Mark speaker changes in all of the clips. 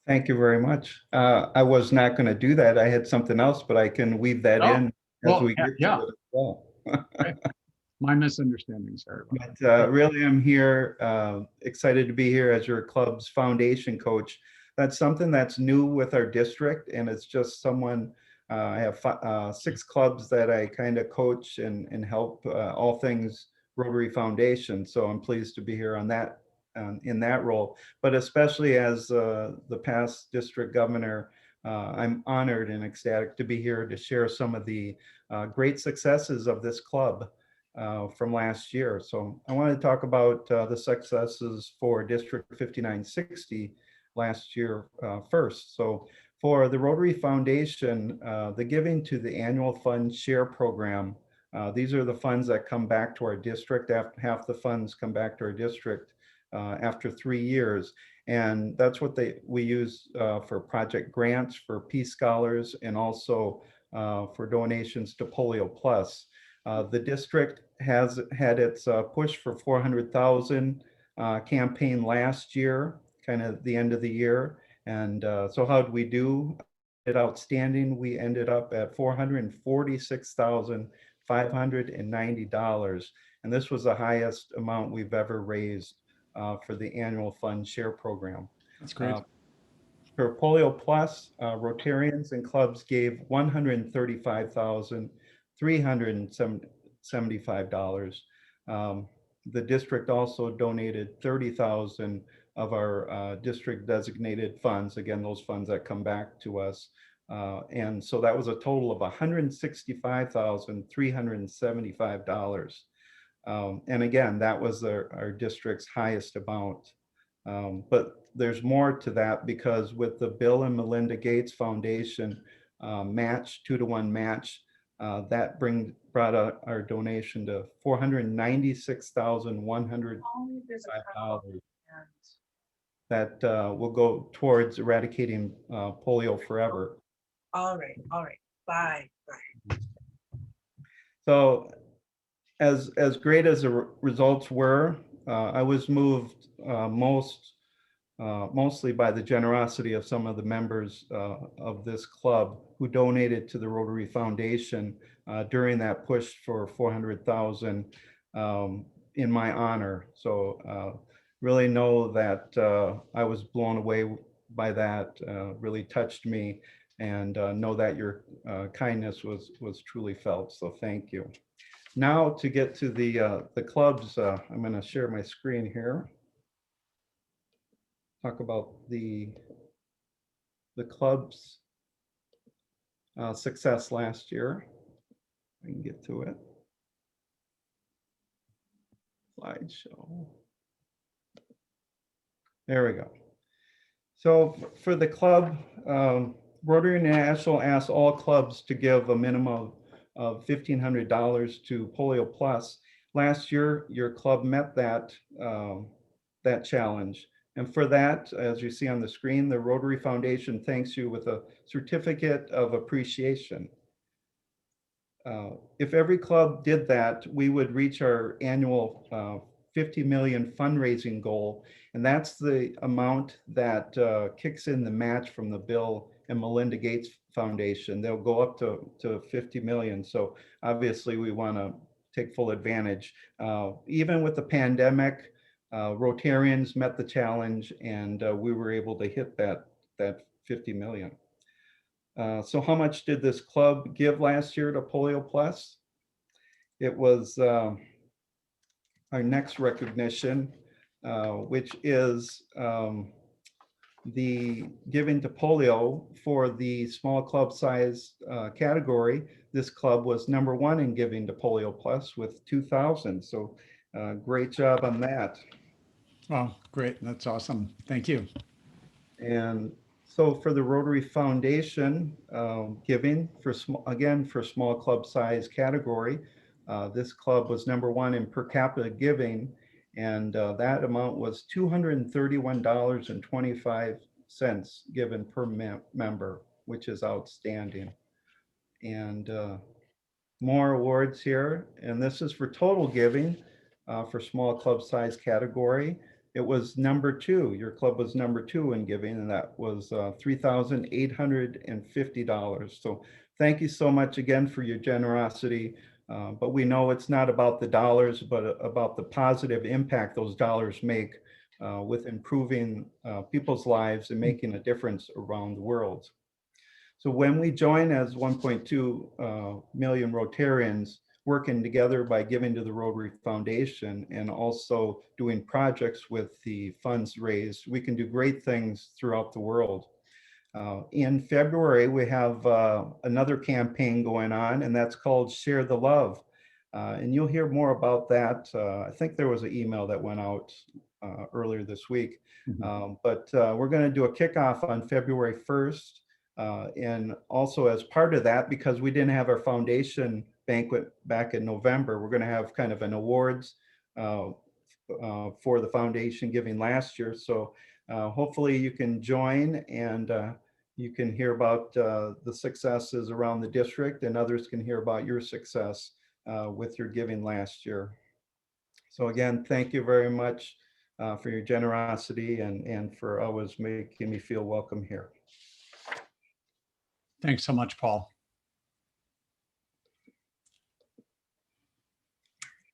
Speaker 1: Thank you very much. I was not going to do that. I had something else, but I can weave that
Speaker 2: Oh,
Speaker 1: in as
Speaker 2: well,
Speaker 1: we
Speaker 2: yeah,
Speaker 1: get to
Speaker 2: yeah.
Speaker 1: it as well.
Speaker 2: Okay. My misunderstanding. Sorry about
Speaker 1: But
Speaker 2: that.
Speaker 1: really, I'm here, excited to be here as your club's foundation coach. That's something that's new with our district, and it's just someone. I have six clubs that I kind of coach and help all things Rotary Foundation. So I'm pleased to be here on that in that role. But especially as the past district governor, I'm honored and ecstatic to be here to share some of the great successes of this club from last year. So I want to talk about the successes for District 5960 last year first. So for the Rotary Foundation, the giving to the annual fund share program, these are the funds that come back to our district. Half the funds come back to our district after 3 years. And that's what we use for project grants, for Peace Scholars, and also for donations to Polio Plus. The district has had its push for 400,000 campaign last year, kind of the end of the year. And so how did we do? It outstanding. We ended up at $446,590. And this was the highest amount we've ever raised for the annual fund share program.
Speaker 2: That's
Speaker 1: Uh,
Speaker 2: great.
Speaker 1: for Polio Plus, Rotarians and clubs gave $135,375. The district also donated 30,000 of our district designated funds. Again, those funds that come back to us. And so that was a total of $165,375. And again, that was our district's highest amount. But there's more to that because with the Bill and Melinda Gates Foundation match, 2-to-1 match, that brought our donation to $496,105 that will go towards eradicating polio forever.
Speaker 3: All right, all right. Bye, bye.
Speaker 1: So as great as the results were, I was moved mostly by the generosity of some of the members of this club who donated to the Rotary Foundation during that push for 400,000 in my honor. So really know that I was blown away by that, really touched me, and know that your kindness was truly felt. So thank you. Now to get to the clubs, I'm going to share my screen here. Talk about the club's success last year. I can get to it. Slideshow. There we go. So for the club, Rotary International asks all clubs to give a minimum of $1,500 to Polio Plus. Last year, your club met that challenge. And for that, as you see on the screen, the Rotary Foundation thanks you with a certificate of appreciation. If every club did that, we would reach our annual 50 million fundraising goal. And that's the amount that kicks in the match from the Bill and Melinda Gates Foundation. They'll go up to 50 million. So obviously we want to take full advantage. Even with the pandemic, Rotarians met the challenge, and we were able to hit that 50 million. So how much did this club give last year to Polio Plus? It was our next recognition, which is the giving to polio for the small club size category. This club was #1 in giving to Polio Plus with 2,000. So great job on that.
Speaker 2: Oh, great. That's awesome. Thank you.
Speaker 1: And so for the Rotary Foundation giving, for small club size category, this club was #1 in per capita giving, and that amount was $231.25 given per member, which is outstanding. And more awards here, and this is for total giving for small club size category. it was number 2. Your club was number 2 in giving, and that was $3,850. So thank you so much again for your generosity. But we know it's not about the dollars, but about the positive impact those dollars make with improving people's lives and making a difference around the world. So when we join as 1.2 million Rotarians working together by giving to the Rotary Foundation and also doing projects with the funds raised, we can do great things throughout the world. In February, we have another campaign going on, and that's called Share the Love. And you'll hear more about that. I think there was an email that went out earlier this week. But we're going to do a kickoff on February 1st. And also as part of that, because we didn't have our foundation banquet back in November, we're going to have kind of an awards for the foundation giving last year. So hopefully you can join, and you can hear about the successes around the district, and others can hear about your success with your giving last year. So again, thank you very much for your generosity and for always making me feel welcome here.
Speaker 2: Thanks so much, Paul.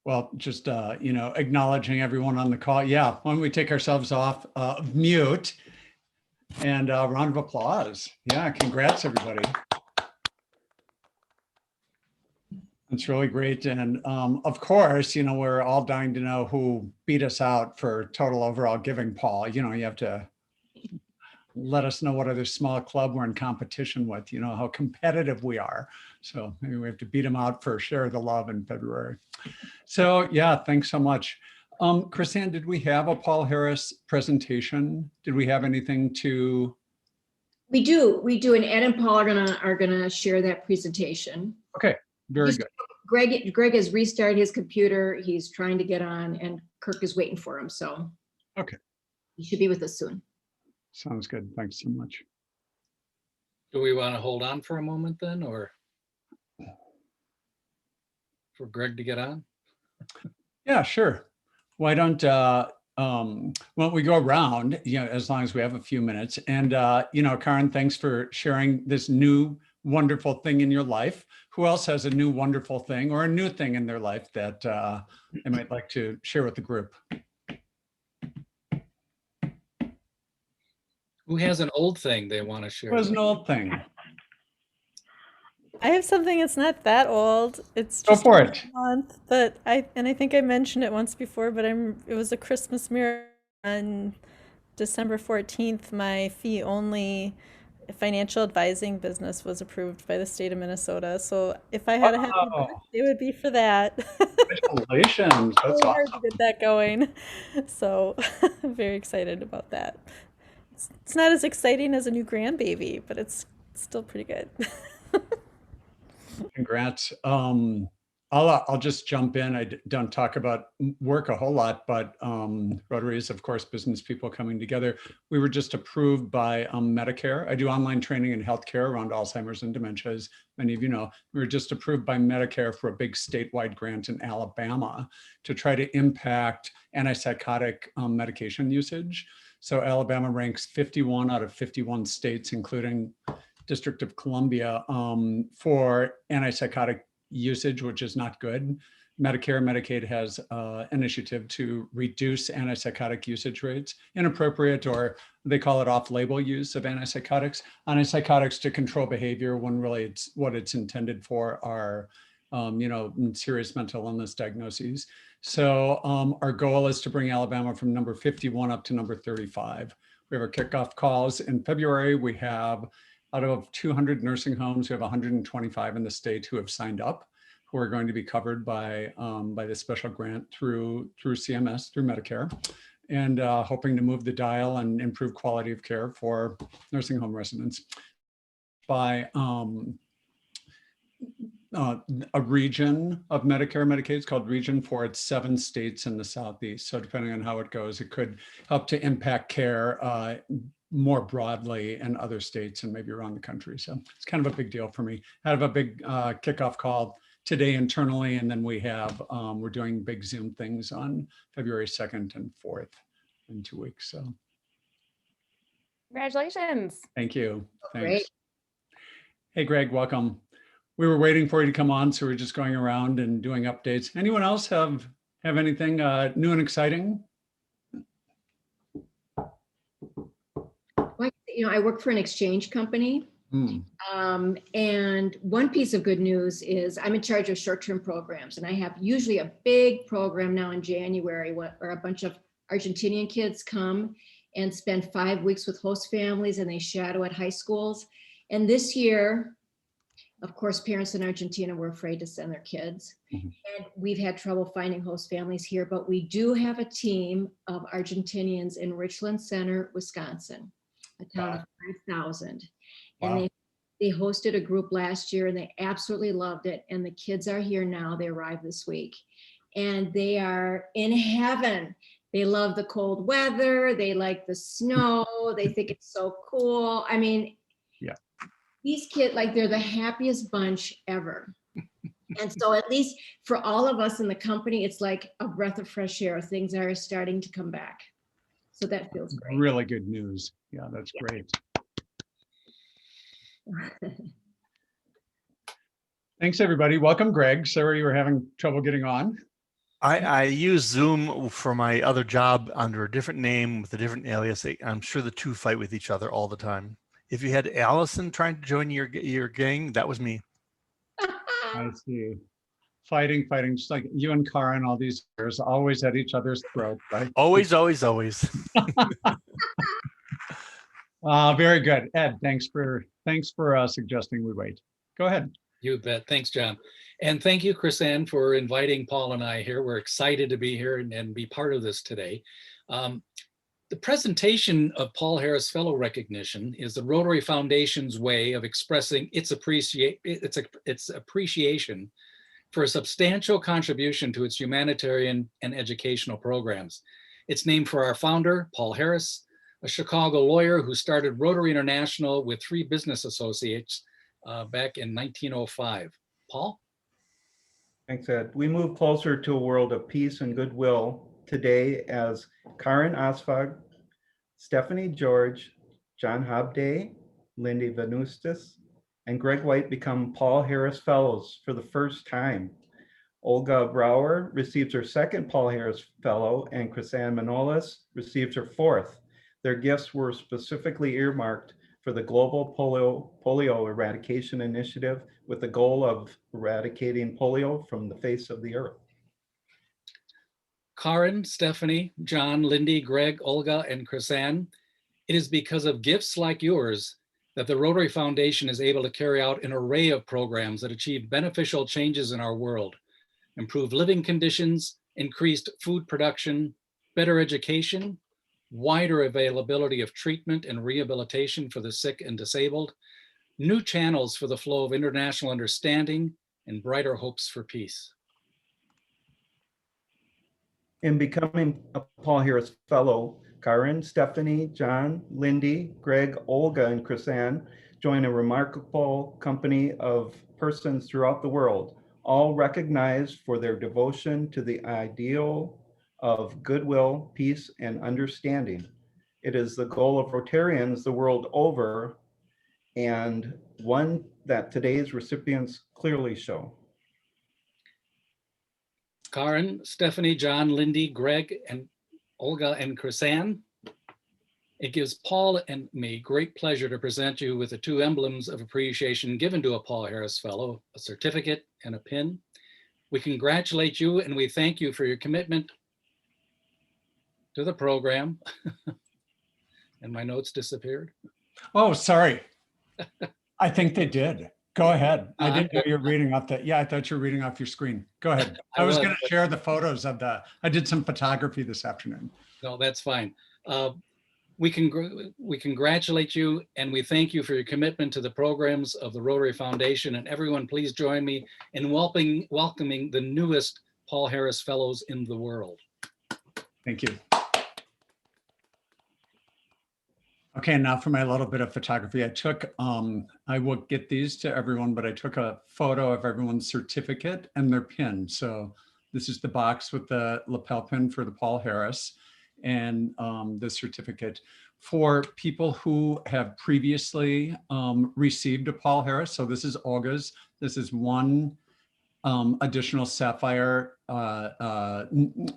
Speaker 2: Well, just, acknowledging everyone on the call. Yeah, why don't we take ourselves off mute and round of applause. Yeah, congrats, everybody. It's really great. And of course, we're all dying to know who beat us out for total overall giving, Paul. You have to let us know what other small club we're in competition with, how competitive we are. So maybe we have to beat them out for Share the Love in February. So yeah, thanks so much. Chrisanne, did we have a Paul Harris presentation? Did we have anything to?
Speaker 4: We do, and Ed and Paul are gonna share that presentation.
Speaker 2: Okay, very good.
Speaker 4: Greg has restarted his computer. He's trying to get on, and Kirk is waiting for him. So
Speaker 2: okay,
Speaker 4: he should be with us soon.
Speaker 2: Sounds good. Thanks so much.
Speaker 5: Do we want to hold on for a moment then, or for Greg to get on?
Speaker 2: Yeah, sure. Why don't we go around, as long as we have a few minutes. And, Karen, thanks for sharing this new wonderful thing in your life. Who else has a new wonderful thing or a new thing in their life that they might like to share with the group?
Speaker 5: Who has an old thing they want to share?
Speaker 2: Who has an old thing?
Speaker 6: I have something that's not that old. It's
Speaker 2: Go
Speaker 6: just
Speaker 2: for
Speaker 6: a
Speaker 2: it.
Speaker 6: month, but I think I mentioned it once before, but it was a Christmas miracle on December 14th. My fee-only financial advising business was approved by the state of Minnesota. So if I had a happy birthday, it would be for that.
Speaker 2: Congratulations. That's
Speaker 6: Really hard
Speaker 2: awesome.
Speaker 6: to get that going. So I'm very excited about that. It's not as exciting as a new grandbaby, but it's still pretty good.
Speaker 2: Congrats. I'll just jump in. I don't talk about work a whole lot, but Rotary is, of course, business people coming together. We were just approved by Medicare. I do online training in healthcare around Alzheimer's and dementia, as many of you know. We were just approved by Medicare for a big statewide grant in Alabama to try to impact antipsychotic medication usage. So Alabama ranks 51 out of 51 states, including District of Columbia, for antipsychotic usage, which is not good. Medicare, Medicaid has an initiative to reduce antipsychotic usage rates, inappropriate, or they call it off-label use of antipsychotics. Antipsychotics to control behavior when really what it's intended for are serious mental illness diagnoses. So our goal is to bring Alabama from number 51 up to number 35. We have our kickoff calls in February. We have, out of 200 nursing homes, we have 125 in the state who have signed up, who are going to be covered by this special grant through CMS, through Medicare, and hoping to move the dial and improve quality of care for nursing home residents by a region of Medicare, Medicaid. It's called Region 4. It's 7 states in the Southeast. So depending on how it goes, it could help to impact care more broadly in other states and maybe around the country. So it's kind of a big deal for me. I have a big kickoff call today internally, and then we have, we're doing big Zoom things on February 2nd and 4th in 2 weeks. So
Speaker 7: Congratulations.
Speaker 2: thank you. Thanks.
Speaker 4: Great.
Speaker 2: Hey, Greg, welcome. We were waiting for you to come on, so we're just going around and doing updates. Anyone else have anything new and exciting?
Speaker 4: Like, I work for an exchange company.
Speaker 2: Hmm.
Speaker 4: And one piece of good news is I'm in charge of short-term programs, and I have usually a big program now in January where a bunch of Argentinian kids come and spend 5 weeks with host families, and they shadow at high schools. And this year, of course, parents in Argentina were afraid to send their kids.
Speaker 2: Mhm.
Speaker 4: And we've had trouble finding host families here, but we do have a team of Argentinians in Richland Center, Wisconsin, a town of 5,000. And
Speaker 2: Wow.
Speaker 4: they hosted a group last year and they absolutely loved it. And the kids are here now. They arrived this week and they are in heaven. They love the cold weather. They like the snow. They think it's so cool. I mean,
Speaker 2: Yeah.
Speaker 4: These kids, like, they're the happiest bunch ever. And so at least for all of us in the company, it's like a breath of fresh air. Things are starting to come back. So that feels great.
Speaker 2: Really good news. Yeah, that's
Speaker 4: Yeah.
Speaker 2: great. Thanks, everybody. Welcome, Greg. Sorry you were having trouble getting on.
Speaker 8: I use Zoom for my other job under a different name with a different alias. I'm sure the two fight with each other all the time. If you had Allison trying to join your gang, that was me.
Speaker 2: I see. Fighting, just like you and Karen all these years, always at each other's throat, right?
Speaker 8: Always, always, always.
Speaker 2: Very good. Ed, thanks for suggesting we wait. Go ahead.
Speaker 5: You bet. Thanks, John. And thank you, Chris-Ann, for inviting Paul and I here. We're excited to be here and be part of this today. The presentation of Paul Harris Fellow recognition is the Rotary Foundation's way of expressing its appreciation for a substantial contribution to its humanitarian and educational programs. It's named for our founder, Paul Harris, a Chicago lawyer who started Rotary International with 3 business associates back in 1905. Paul?
Speaker 1: Thanks, Ed. We move closer to a world of peace and goodwill today as Karen Osfag, Stephanie George, John Hobday, Lindy Venustis, and Gregg White become Paul Harris Fellows for the first time. Olga Brower receives her 2nd Paul Harris Fellow, and Chris-Ann Manolis receives her 4th. Their gifts were specifically earmarked for the Global Polio Eradication Initiative with the goal of eradicating polio from the face of the earth.
Speaker 5: Karen, Stephanie, John, Lindy, Greg, Olga, and Chris-Ann, it is because of gifts like yours that the Rotary Foundation is able to carry out an array of programs that achieve beneficial changes in our world, improve living conditions, increased food production, better education, wider availability of treatment and rehabilitation for the sick and disabled, new channels for the flow of international understanding, and brighter hopes for peace.
Speaker 1: In becoming a Paul Harris Fellow, Karen, Stephanie, John, Lindy, Greg, Olga, and Chris-Ann join a remarkable company of persons throughout the world, all recognized for their devotion to the ideal of goodwill, peace, and understanding. It is the goal of Rotarians the world over, and one that today's recipients clearly show.
Speaker 5: Karen, Stephanie, John, Lindy, Greg, and Olga, and Chris-Ann, it gives Paul and me great pleasure to present you with the 2 emblems of appreciation given to a Paul Harris Fellow, a certificate and a pin. We congratulate you and we thank you for your commitment to the program. And my notes disappeared.
Speaker 2: Oh, sorry. I think they did. Go ahead. I didn't know you were reading off that. Yeah, I thought you were reading off your screen. Go ahead. I was going to share the photos of I did some photography this afternoon.
Speaker 5: No, that's fine. We congratulate you and we thank you for your commitment to the programs of the Rotary Foundation. And everyone, please join me in welcoming the newest Paul Harris Fellows in the world.
Speaker 2: Thank you. Okay, now for my little bit of photography. I will get these to everyone, but I took a photo of everyone's certificate and their pin. So this is the box with the lapel pin for the Paul Harris. and the certificate for people who have previously received a Paul Harris. So this is Olga's. This is one additional sapphire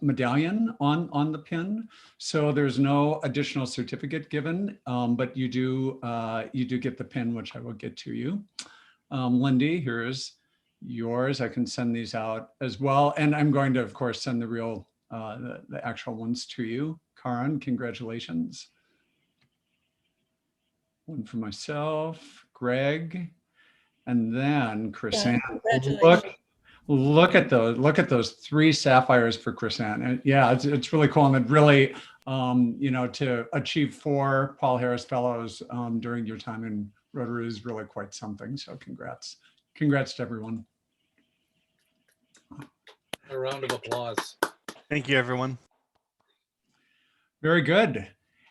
Speaker 2: medallion on the pin. So there's no additional certificate given, but you do get the pin, which I will get to you. Lindy, here's yours. I can send these out as well. And I'm going to, of course, send the real, the actual ones to you. Karan, congratulations. One for myself, Greg, and then Chrisanne.
Speaker 6: Congratulations.
Speaker 2: Look at those 3 sapphires for Chrisanne. And yeah, it's really cool. And it really, you know, to achieve 4 Paul Harris Fellows during your time in Rotary is really quite something. So congrats to everyone.
Speaker 5: A round of applause.
Speaker 8: Thank you, everyone.
Speaker 2: Very good.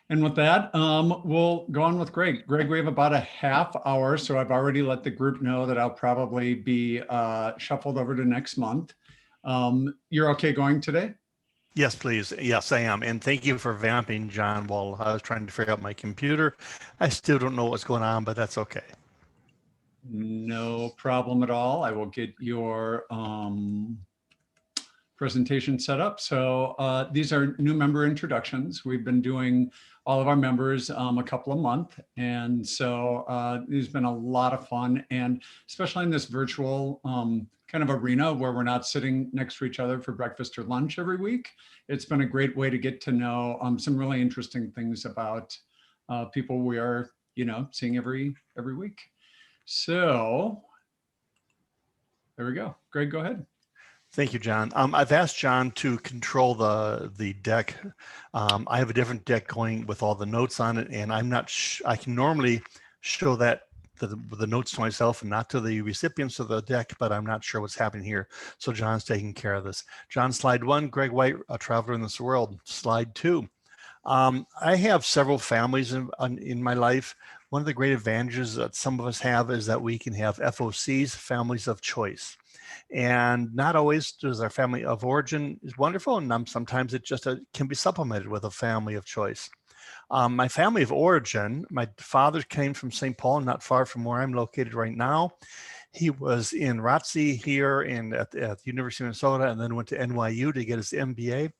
Speaker 2: And with that, we'll go on with Greg. Greg, we have about a half hour, so I've already let the group know that I'll probably be shuffled over to next month. You're okay going today?
Speaker 8: Yes, please. Yes, I am. And thank you for vamping, John, while I was trying to figure out my computer. I still don't know what's going on, but that's okay.
Speaker 2: No problem at all. I will get your presentation set up. So these are new member introductions. We've been doing all of our members a couple of months. And so it's been a lot of fun, and especially in this virtual kind of arena where we're not sitting next to each other for breakfast or lunch every week. It's been a great way to get to know some really interesting things about people we are, you know, seeing every week. So there we go. Greg, go ahead.
Speaker 8: Thank you, John. I've asked John to control the deck. I have a different deck going with all the notes on it, and I'm not. I can normally show that the notes to myself and not to the recipients of the deck, but I'm not sure what's happening here. So John's taking care of this. John, slide 1, Gregg White, a traveler in this world. Slide 2. I have several families in my life. One of the great advantages that some of us have is that we can have FOCs, families of choice. And not always does our family of origin is wonderful, and sometimes it just can be supplemented with a family of choice. My family of origin, my father came from St. Paul, not far from where I'm located right now. He was in ROTC here at the University of Minnesota, and then went to NYU to get his MBA.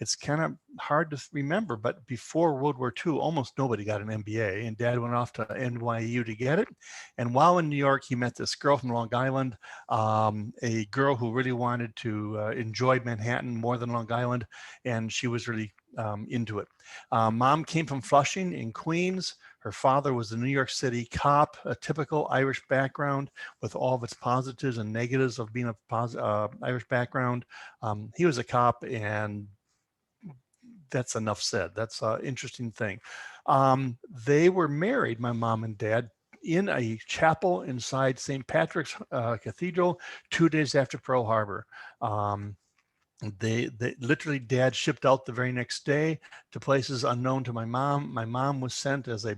Speaker 8: It's kind of hard to remember, but before World War II, almost nobody got an MBA, and Dad went off to NYU to get it. And while in New York, he met this girl from Long Island, a girl who really wanted to enjoy Manhattan more than Long Island, and she was really into it. Mom came from Flushing in Queens. Her father was a New York City cop, a typical Irish background with all of its positives and negatives of being a Irish background. He was a cop, and that's enough said. That's an interesting thing. They were married, my mom and dad, in a chapel inside St. Patrick's Cathedral 2 days after Pearl Harbor. They literally, Dad shipped out the very next day to places unknown to my mom. My mom was sent as a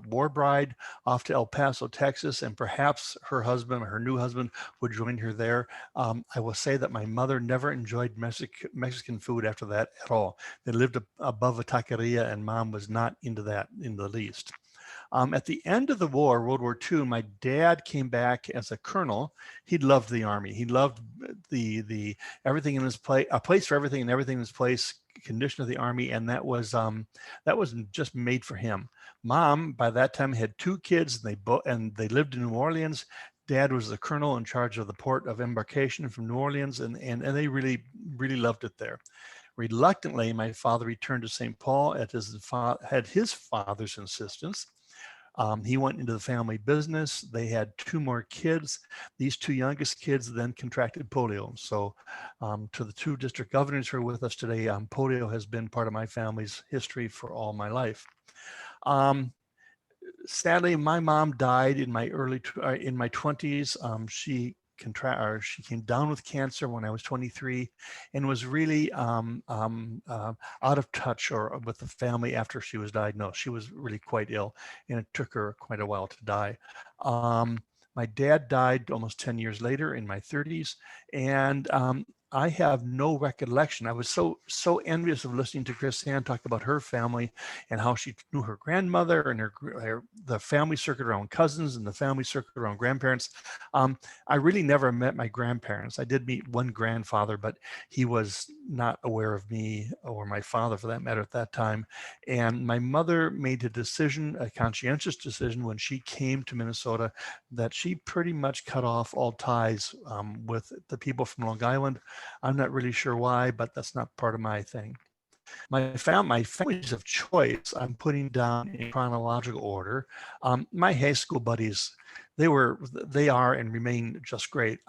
Speaker 8: war bride off to El Paso, Texas, and perhaps her husband, her new husband, would join her there. I will say that my mother never enjoyed Mexican food after that at all. They lived above a taqueria, and Mom was not into that in the least. At the end of the war, World War II, my dad came back as a colonel. He loved the Army. He loved the everything in his place, a place for everything and everything in his place condition of the Army, and that was just made for him. Mom, by that time, had 2 kids, and they lived in New Orleans. Dad was the colonel in charge of the port of embarkation from New Orleans, and they really, really loved it there. Reluctantly, my father returned to St. Paul at his father's insistence. He went into the family business. They had 2 more kids. These 2 youngest kids then contracted polio. So to the 2 district governors who are with us today, polio has been part of my family's history for all my life. Sadly, my mom died in my in my 20s. She came down with cancer when I was 23, and was really out of touch with the family after she was diagnosed. She was really quite ill, and it took her quite a while to die. My dad died almost 10 years later in my 30s, and I have no recollection. I was so envious of listening to Chris Ann talk about her family and how she knew her grandmother and the family circuit around cousins and the family circuit around grandparents. I really never met my grandparents. I did meet one grandfather, but he was not aware of me or my father for that matter at that time. And my mother made a decision, a conscientious decision, when she came to Minnesota, that she pretty much cut off all ties with the people from Long Island. I'm not really sure why, but that's not part of my thing. My families of choice, I'm putting down in chronological order. My high school buddies, they are and remain just great.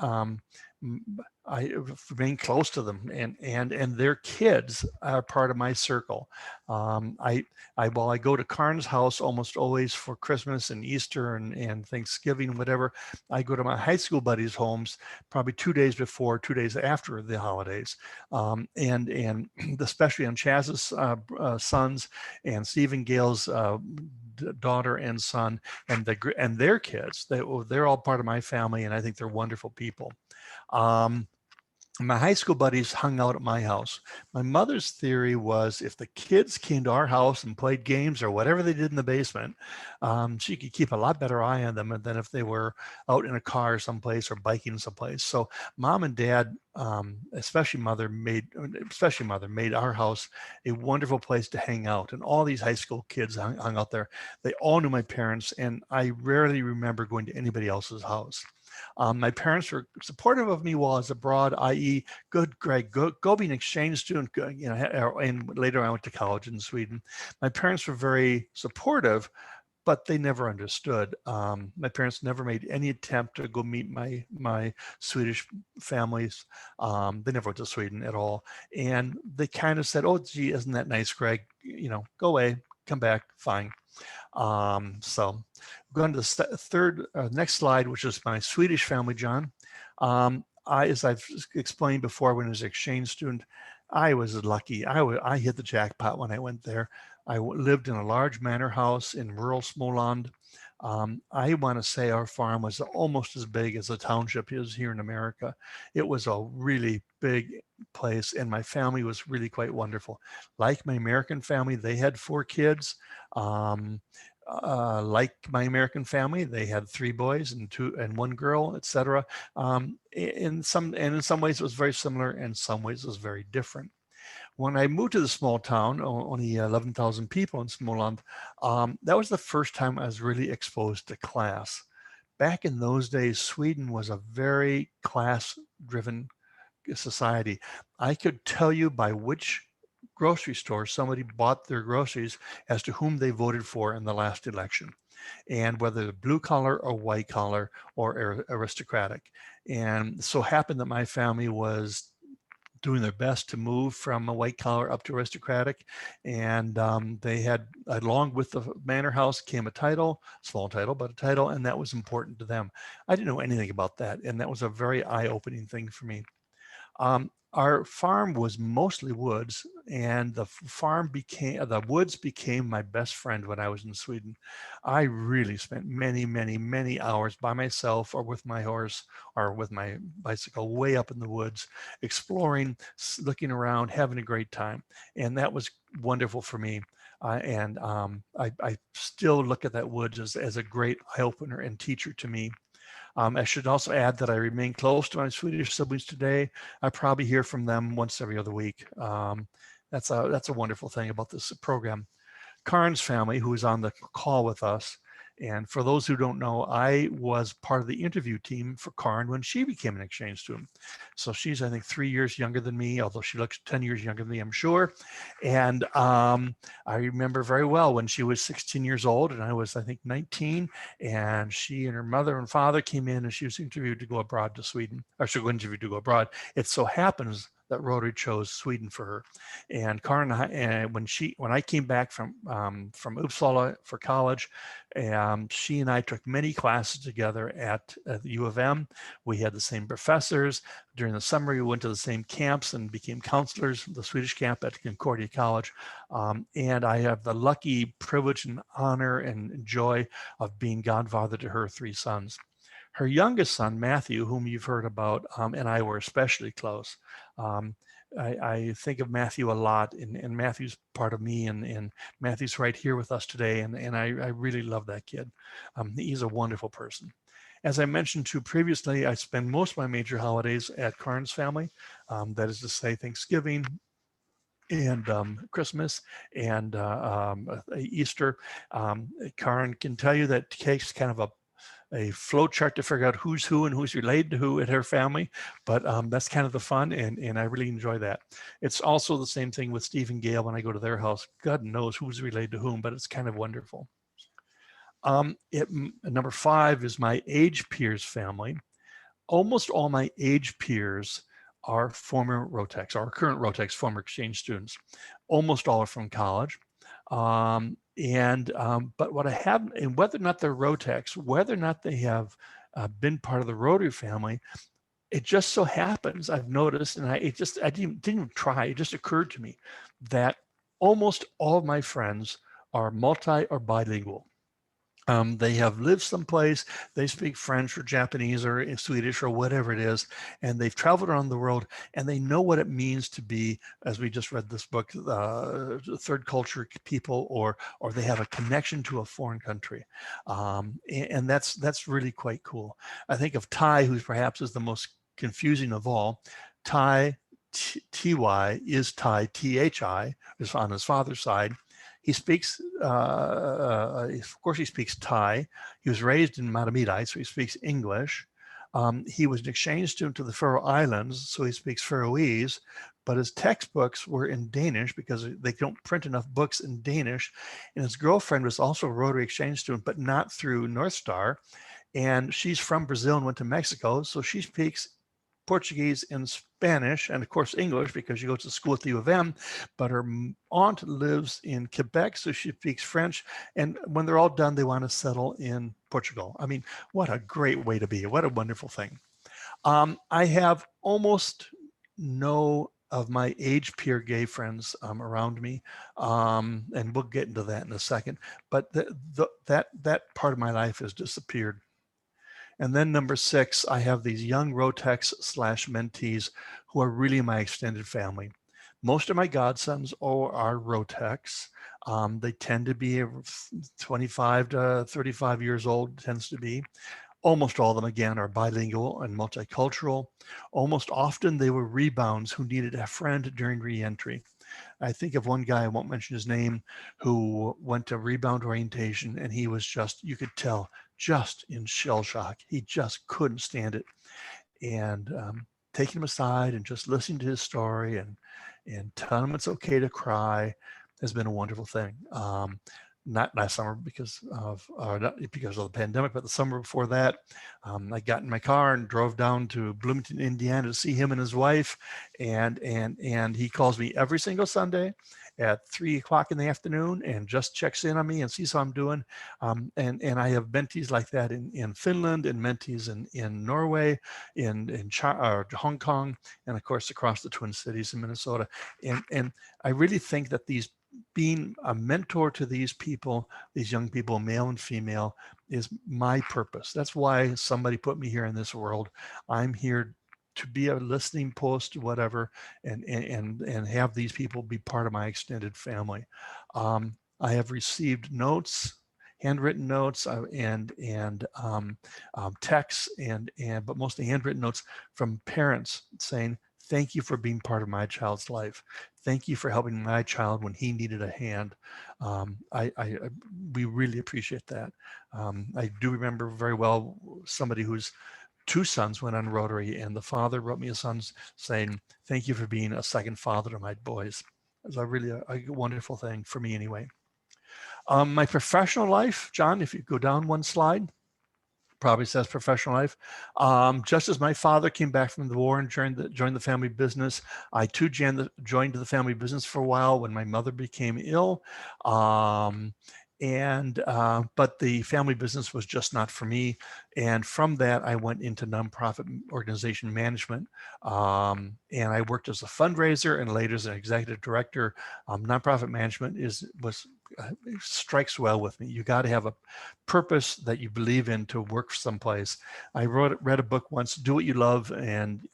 Speaker 8: I remain close to them, and their kids are part of my circle. While I go to Karn's house almost always for Christmas and Easter and Thanksgiving, whatever, I go to my high school buddies' homes probably 2 days before, 2 days after the holidays, and especially on Chaz's sons and Stephen Gale's daughter and son and their kids. They're all part of my family, and I think they're wonderful people. My high school buddies hung out at my house. My mother's theory was if the kids came to our house and played games or whatever they did in the basement, she could keep a lot better eye on them than if they were out in a car someplace or biking someplace. So mom and dad, especially mother, made our house a wonderful place to hang out. And all these high school kids hung out there. They all knew my parents, and I rarely remember going to anybody else's house. My parents were supportive of me while I was abroad, i.e., good, Greg, go be an exchange student, and later I went to college in Sweden. My parents were very supportive, but they never understood. My parents never made any attempt to go meet my Swedish families. They never went to Sweden at all. And they kind of said, oh, gee, isn't that nice, Greg? Go away, come back, fine. So going to the next slide, which is my Swedish family, John. As I've explained before, when I was an exchange student, I was lucky. I hit the jackpot when I went there. I lived in a large manor house in rural Småland. I want to say our farm was almost as big as the township is here in America. It was a really big place, and my family was really quite wonderful. Like my American family, they had 4 kids. Like my American family, they had 3 boys and 1 girl, etc. In some ways it was very similar, and in some ways it was very different. When I moved to the small town, only 11,000 people in Småland, that was the first time I was really exposed to class. Back in those days, Sweden was a very class-driven society. I could tell you by which grocery store somebody bought their groceries as to whom they voted for in the last election, and whether blue collar or white collar or aristocratic. And so happened that my family was doing their best to move from a white collar up to aristocratic. And they had, along with the manor house came a title, small title, but a title, and that was important to them. I didn't know anything about that. And that was a very eye-opening thing for me. Our farm was mostly woods, and the woods became my best friend when I was in Sweden. I really spent many, many, many hours by myself or with my horse or with my bicycle way up in the woods, exploring, looking around, having a great time. And that was wonderful for me. I still look at that woods as a great eye opener and teacher to me. I should also add that I remain close to my Swedish siblings today. I probably hear from them once every other week. That's a wonderful thing about this program. Karn's family, who is on the call with us, and for those who don't know, I was part of the interview team for Karn when she became an exchange student. So she's, I think, 3 years younger than me, although she looks 10 years younger than me, I'm sure. And I remember very well when she was 16 years old and I was, I think, 19, and she and her mother and father came in and she was interviewed to go abroad to Sweden, or she was interviewed to go abroad. It so happens that Rotary chose Sweden for her. And Karin, when I came back from Uppsala for college, she and I took many classes together at the U of M. We had the same professors. During the summer, we went to the same camps and became counselors, the Swedish camp at Concordia College. And I have the lucky privilege and honor and joy of being godfather to her 3 sons. Her youngest son, Matthew, whom you've heard about, and I were especially close. I think of Matthew a lot, and Matthew's part of me, and Matthew's right here with us today, and I really love that kid. He's a wonderful person. As I mentioned to previously, I spend most of my major holidays at Karn's family. That is to say, Thanksgiving and Christmas and Easter. Karn can tell you that takes kind of a flow chart to figure out who's who and who's related to who at her family, but that's kind of the fun, and I really enjoy that. It's also the same thing with Steve and Gail when I go to their house. God knows who's related to whom, but it's kind of wonderful. Number 5 is my age peers family. Almost all my age peers are former Rotex, or current Rotex, former exchange students. Almost all are from college. But what I have, and whether or not they're Rotex, whether or not they have been part of the Rotary family, it just so happens, I've noticed, and I didn't even try, it just occurred to me that almost all of my friends are multi or bilingual. They have lived someplace, they speak French or Japanese or Swedish or whatever it is, and they've traveled around the world, and they know what it means to be, as we just read this book, third culture people, or they have a connection to a foreign country. And that's really quite cool. I think of Ty, who perhaps is the most confusing of all. Ty, T-Y, is Ty, T-H-I, is on his father's side. He speaks, of course, he speaks Thai. He was raised in Matamidi, so he speaks English. He was an exchange student to the Faroe Islands, so he speaks Faroese, but his textbooks were in Danish because they don't print enough books in Danish. And his girlfriend was also a Rotary exchange student, but not through North Star. And she's from Brazil and went to Mexico, so she speaks Portuguese and Spanish, and of course English because she goes to school at the U of M, but her aunt lives in Quebec, so she speaks French, and when they're all done, they want to settle in Portugal. I mean, what a great way to be. What a wonderful thing. I have almost no of my age peer gay friends around me, and we'll get into that in a second, but that part of my life has disappeared. And then number 6, I have these young Rotex / mentees who are really my extended family. Most of my godsons are Rotex. They tend to be 25 to 35 years old, tends to be. Almost all of them, again, are bilingual and multicultural. Almost often they were rebounds who needed a friend during reentry. I think of one guy, I won't mention his name, who went to rebound orientation, and he was just, you could tell, just in shell shock. He just couldn't stand it. And taking him aside and just listening to his story and telling him it's okay to cry has been a wonderful thing. Not last summer because of the pandemic, but the summer before that, I got in my car and drove down to Bloomington, Indiana to see him and his wife. And he calls me every single Sunday at 3 o'clock in the afternoon and just checks in on me and sees how I'm doing. And I have mentees like that in Finland, and mentees in Norway, in Hong Kong, and of course across the Twin Cities in Minnesota. And I really think that being a mentor to these people, these young people, male and female, is my purpose. That's why somebody put me here in this world. I'm here to be a listening post, whatever, and have these people be part of my extended family. I have received notes, handwritten notes, and texts, but mostly handwritten notes from parents saying, "Thank you for being part of my child's life. Thank you for helping my child when he needed a hand." We really appreciate that. I do remember very well somebody whose 2 sons went on Rotary, and the father wrote me a son saying, "Thank you for being a second father to my boys." It was really a wonderful thing for me anyway. My professional life, John, if you go down one slide, probably says professional life. Just as my father came back from the war and joined the family business, I too joined the family business for a while when my mother became ill. But the family business was just not for me. And from that, I went into nonprofit organization management. And I worked as a fundraiser and later as an executive director. Nonprofit management was strikes well with me. You got to have a purpose that you believe in to work someplace. I read a book once, do what you love, and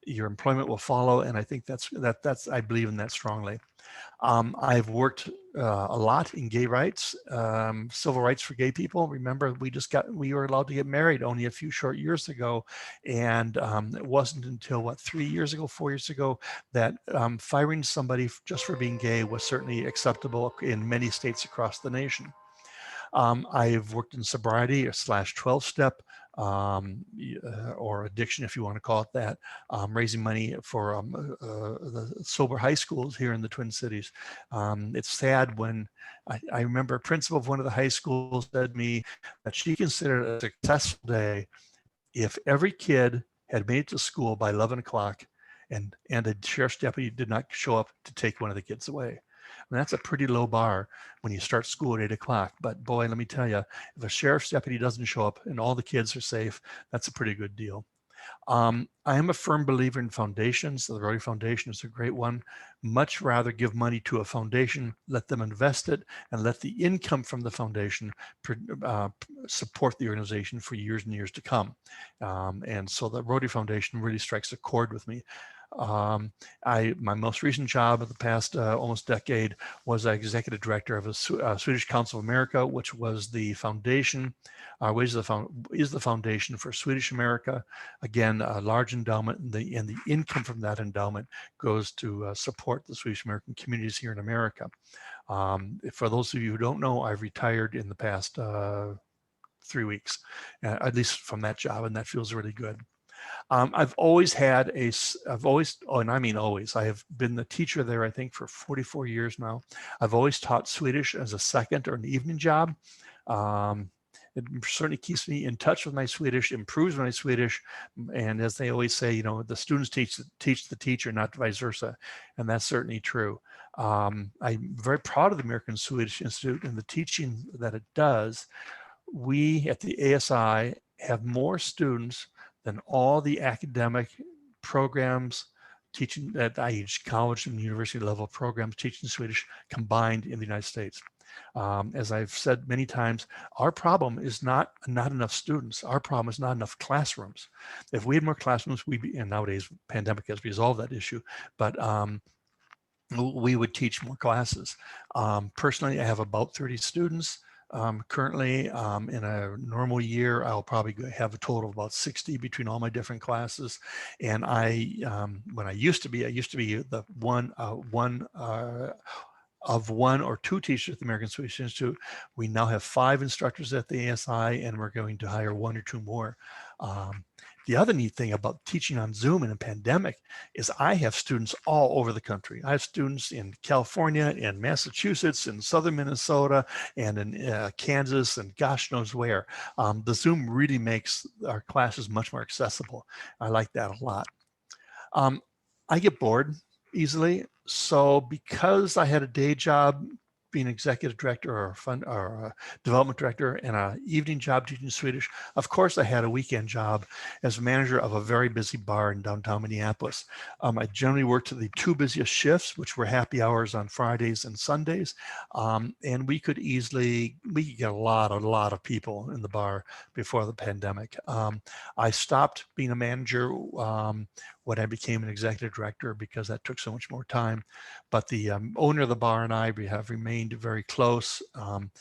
Speaker 8: your employment will follow. And I think that's I believe in that strongly. I've worked a lot in gay rights, civil rights for gay people. Remember, we were allowed to get married only a few short years ago. And it wasn't until 3 years ago, 4 years ago, that firing somebody just for being gay was certainly acceptable in many states across the nation. I've worked in sobriety or /12-step or addiction, if you want to call it that, raising money for the sober high schools here in the Twin Cities. It's sad when I remember a principal of one of the high schools said to me that she considered it a successful day if every kid had made it to school by 11 o'clock and a sheriff's deputy did not show up to take one of the kids away. And that's a pretty low bar when you start school at 8 o'clock. But boy, let me tell you, if a sheriff's deputy doesn't show up and all the kids are safe, that's a pretty good deal. I am a firm believer in foundations. The Rotary Foundation is a great one. Much rather give money to a foundation, let them invest it, and let the income from the foundation support the organization for years and years to come. And so the Rotary Foundation really strikes a chord with me. My most recent job of the past almost decade was executive director of a Swedish Council of America, which was the foundation, is the foundation for Swedish America. Again, a large endowment, and the income from that endowment goes to support the Swedish American communities here in America. For those of you who don't know, I've retired in the past 3 weeks, at least from that job, and that feels really good. I've always had I have been the teacher there, I think, for 44 years now. I've always taught Swedish as a second or an evening job. It certainly keeps me in touch with my Swedish, improves my Swedish. And as they always say, the students teach the teacher, not vice versa. And that's certainly true. I'm very proud of the American Swedish Institute and the teaching that it does. We at the ASI have more students than all the academic programs teaching at college and university level programs teaching Swedish combined in the United States. As I've said many times, our problem is not enough students. Our problem is not enough classrooms. If we had more classrooms, and nowadays pandemic has resolved that issue, but we would teach more classes. Personally, I have about 30 students. Currently, in a normal year, I'll probably have a total of about 60 between all my different classes. And when I used to be the one of one or two teachers at the American Swedish Institute. We now have 5 instructors at the ASI, and we're going to hire 1 or 2 more. The other neat thing about teaching on Zoom in a pandemic is I have students all over the country. I have students in California, in Massachusetts, in southern Minnesota, and in Kansas, and gosh knows where. The Zoom really makes our classes much more accessible. I like that a lot. I get bored easily. So because I had a day job being executive director or a development director and an evening job teaching Swedish, of course I had a weekend job as manager of a very busy bar in downtown Minneapolis. I generally worked the 2 busiest shifts, which were happy hours on Fridays and Sundays. And we could get a lot of people in the bar before the pandemic. I stopped being a manager when I became an executive director because that took so much more time. But the owner of the bar and I, we have remained very close on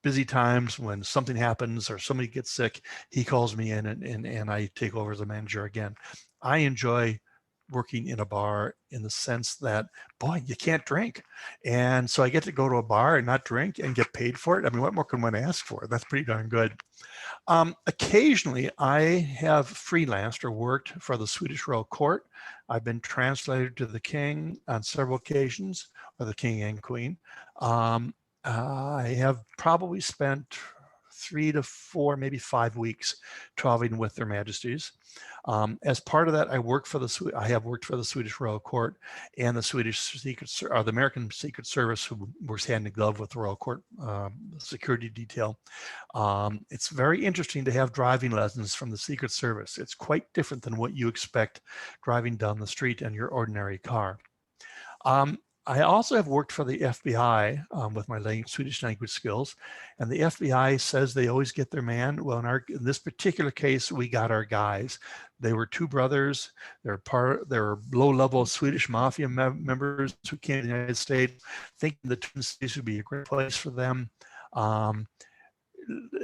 Speaker 8: busy times. When something happens or somebody gets sick, he calls me in and I take over as a manager again. I enjoy working in a bar in the sense that, boy, you can't drink. And so I get to go to a bar and not drink and get paid for it. I mean, what more can one ask for? That's pretty darn good. Occasionally, I have freelanced or worked for the Swedish Royal Court. I've been translated to the King on several occasions, or the King and Queen. I have probably spent 3 to 4, maybe 5 weeks traveling with their majesties. As part of that, I have worked for the Swedish Royal Court and the the American Secret Service, who works hand in glove with the Royal Court security detail. It's very interesting to have driving lessons from the Secret Service. It's quite different than what you expect driving down the street in your ordinary car. I also have worked for the FBI with my Swedish language skills, and the FBI says they always get their man. Well, in this particular case, we got our guys. They were two brothers. They're low-level Swedish mafia members who came to the United States, thinking the Twin Cities would be a great place for them.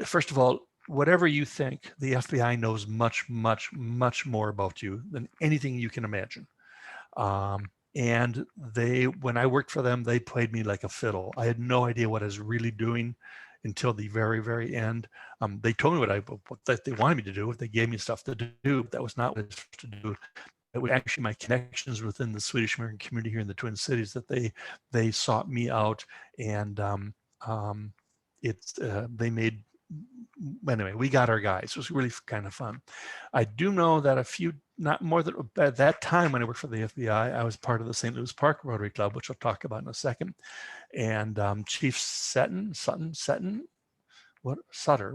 Speaker 8: First of all, whatever you think, the FBI knows much, much, much more about you than anything you can imagine. And when I worked for them, they played me like a fiddle. I had no idea what I was really doing until the very, very end. They told me what they wanted me to do. They gave me stuff to do, but that was not what I was supposed to do. It was actually my connections within the Swedish American community here in the Twin Cities that they sought me out, and they made. Anyway, we got our guys. It was really kind of fun. I do know that not more than at that time when I worked for the FBI, I was part of the St. Louis Park Rotary Club, which I'll talk about in a second. And Chief Sutter,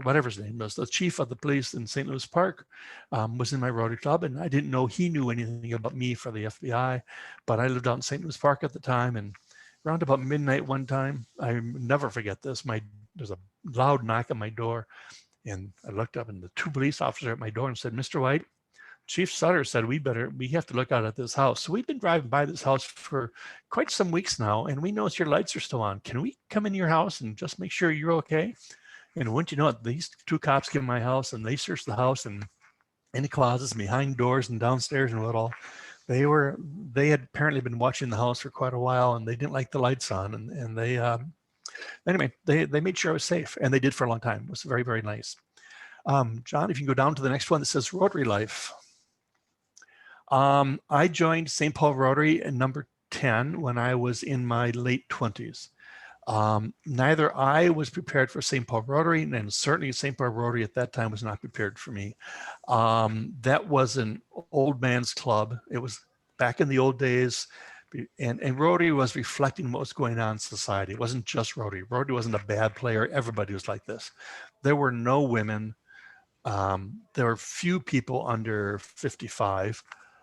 Speaker 8: whatever his name was, the chief of the police in St. Louis Park, was in my Rotary Club, and I didn't know he knew anything about me for the FBI, but I lived out in St. Louis Park at the time, and around about midnight one time, I never forget this. There's a loud knock on my door, and I looked up, and the two police officers at my door and said, "Mr. White, Chief Sutter said we have to look out at this house." So we've been driving by this house for quite some weeks now, and we notice your lights are still on. Can we come in your house and just make sure you're okay? And wouldn't you know it, these two cops came to my house, and they searched the house and in the closets, behind doors, and downstairs and what all. They had apparently been watching the house for quite a while, and they didn't like the lights on, and they anyway, they made sure I was safe, and they did for a long time. It was very, very nice. John, if you can go down to the next one that says Rotary Life. I joined St. Paul Rotary at number 10 when I was in my late 20s. Neither I was prepared for St. Paul Rotary, and certainly St. Paul Rotary at that time was not prepared for me. That was an old man's club. It was back in the old days, and Rotary was reflecting what was going on in society. It wasn't just Rotary. Rotary wasn't a bad player. Everybody was like this. There were no women. There were few people under 55.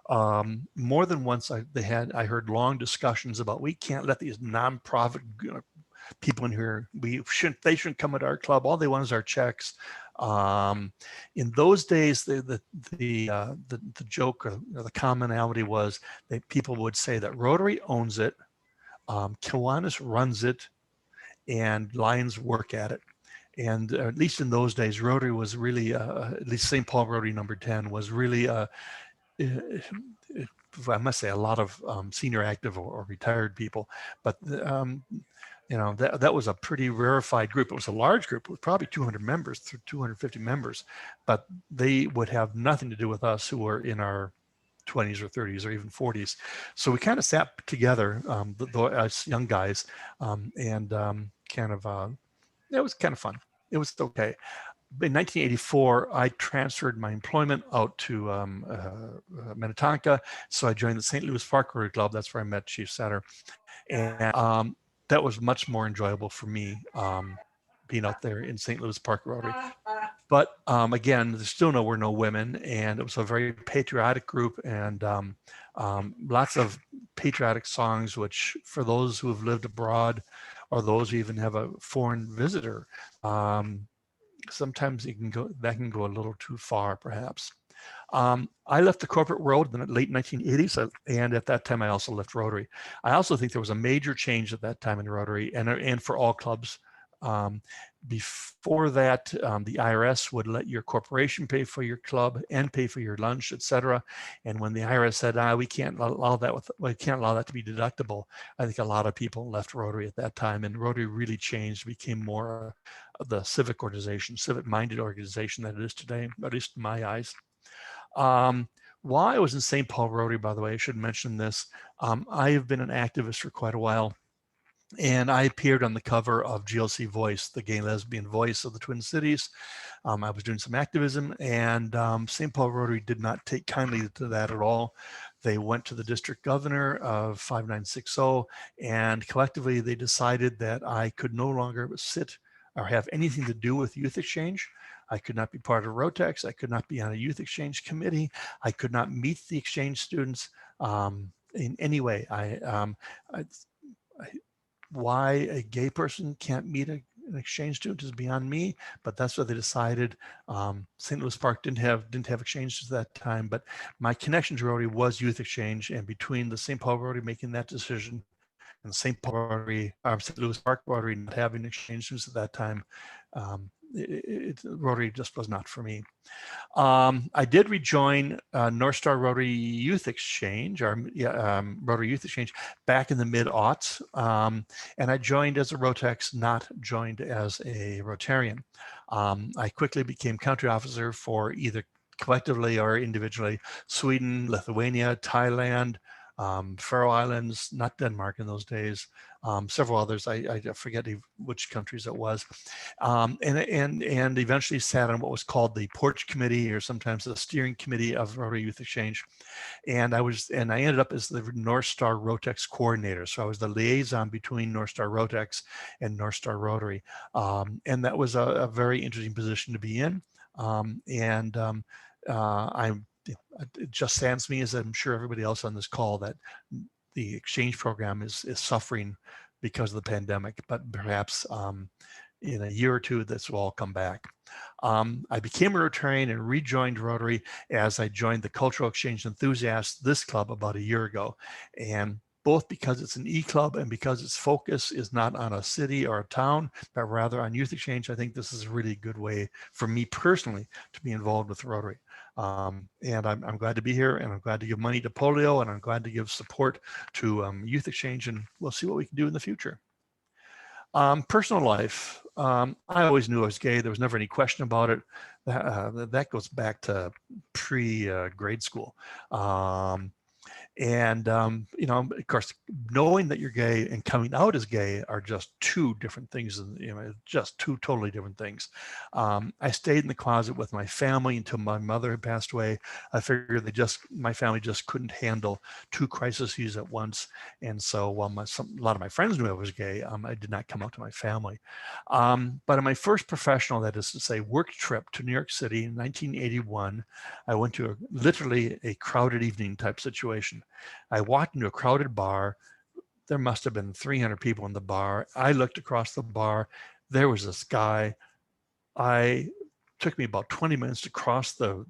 Speaker 8: More than once I heard long discussions about, we can't let these nonprofit people in here, they shouldn't come at our club. All they want is our checks. In those days, the joke or the commonality was that people would say that Rotary owns it, Kiwanis runs it, and Lions work at it. And at least in those days, Rotary was really, at least St. Paul Rotary number 10 was really, I must say, a lot of senior active or retired people. But that was a pretty rarefied group. It was a large group. It was probably 200 members, 250 members, but they would have nothing to do with us who were in our 20s or 30s or even 40s. So we kind of sat together, as young guys, it was kind of fun. It was okay. In 1984, I transferred my employment out to Minnetonka. So I joined the St. Louis Park Rotary Club. That's where I met Chief Sutter. And that was much more enjoyable for me, being out there in St. Louis Park Rotary. But again, there still were no women, and it was a very patriotic group, and lots of patriotic songs, which for those who have lived abroad or those who even have a foreign visitor, sometimes that can go a little too far, perhaps. I left the corporate world in the late 1980s, and at that time I also left Rotary. I also think there was a major change at that time in Rotary, and for all clubs. Before that, the IRS would let your corporation pay for your club and pay for your lunch, etc. And when the IRS said, we can't allow that to be deductible, I think a lot of people left Rotary at that time, and Rotary really changed, became more of the civic organization, civic-minded organization that it is today, at least in my eyes. While I was in St. Paul Rotary, by the way, I should mention this, I have been an activist for quite a while. And I appeared on the cover of GLC Voice, the gay lesbian voice of the Twin Cities. I was doing some activism, and St. Paul Rotary did not take kindly to that at all. They went to the district governor of 5960, and collectively they decided that I could no longer sit or have anything to do with youth exchange. I could not be part of Rotex. I could not be on a youth exchange committee. I could not meet the exchange students in any way. why a gay person can't meet an exchange student is beyond me, but that's what they decided. St. Louis Park didn't have exchanges at that time, but my connection to Rotary was youth exchange, and between the St. Paul Rotary making that decision and St. Paul Rotary, St. Louis Park Rotary not having exchange students at that time, Rotary just was not for me. I did rejoin North Star Rotary Youth Exchange, or Rotary Youth Exchange, back in the mid-aughts, and I joined as a Rotex, not joined as a Rotarian. I quickly became country officer for either collectively or individually Sweden, Lithuania, Thailand, Faroe Islands, not Denmark in those days, several others. I forget which countries it was, and eventually sat on what was called the Porch Committee, or sometimes the Steering Committee of Rotary Youth Exchange. And I ended up as the North Star Rotex coordinator. So I was the liaison between North Star Rotex and North Star Rotary, and that was a very interesting position to be in. It just saddens me, as I'm sure everybody else on this call, that the exchange program is suffering because of the pandemic, but perhaps in a year or two, this will all come back. I became a Rotarian and rejoined Rotary as I joined the Cultural Exchange Enthusiasts, this club, about a year ago. And both because it's an e-club and because its focus is not on a city or a town, but rather on youth exchange, I think this is a really good way for me personally to be involved with Rotary. And I'm glad to be here, and I'm glad to give money to polio, and I'm glad to give support to youth exchange, and we'll see what we can do in the future. Personal life, I always knew I was gay. There was never any question about it. That goes back to pre-grade school. You know, of course, knowing that you're gay and coming out as gay are just two different things, and you know, just two totally different things. I stayed in the closet with my family until my mother had passed away. I figured my family just couldn't handle two crises at once, and so while a lot of my friends knew I was gay, I did not come out to my family. But on my first professional, that is to say, work trip to New York City in 1981, I went to literally a crowded evening type situation. I walked into a crowded bar. There must have been 300 people in the bar. I looked across the bar. There was this guy. Took me about 20 minutes to cross the